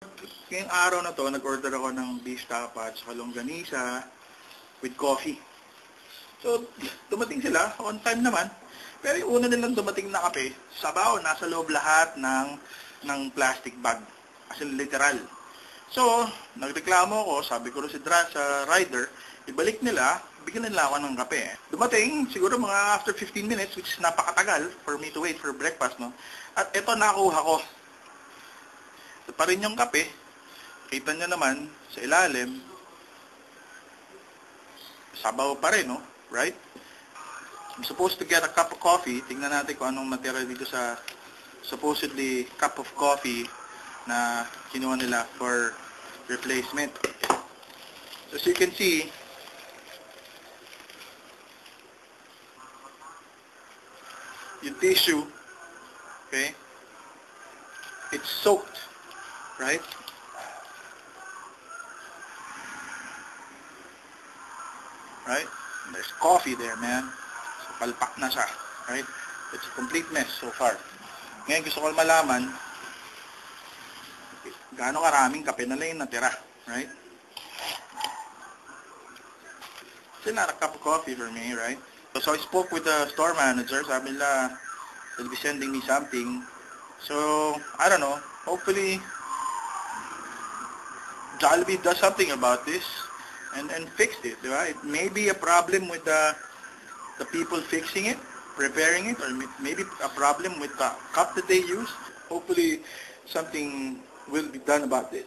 Ngayong araw na to, nag-order ako ng beef tapa at saka longganisa with coffee. So, dumating sila, on time naman. Pero yung una nilang dumating na kape, sabaw, nasa loob lahat ng plastic bag. As in, literal. So, nagreklamo ako, sabi ko rin sa rider, ibalik nila, bigyan nila ako ng kape. Dumating, siguro mga after 15 minutes, which is napakatagal for me to wait for breakfast, no? At ito nakuha ko. Ito pa rin yung kape. Kita nyo naman, sa ilalim, sabaw pa rin, no? Right? I'm supposed to get a cup of coffee. Tingnan natin kung anong matira dito sa supposedly cup of coffee na kinuha nila for replacement. So as you can see, yung tissue, okay, it's soaked, right? Right? There's coffee there, man. So, palpak na siya. Right? It's a complete mess so far. Ngayon, gusto ko malaman gaano karaming kape na lang yung natira. Right? It's not a cup of coffee for me, right? So I spoke with the store manager. Sabi nila, they'll be sending me something. So, I don't know. Hopefully, Jollibee does something about this. And fixed it, right? It may be a problem with the people fixing it, preparing it, or maybe a problem with the cup that they use. Hopefully, something will be done about this.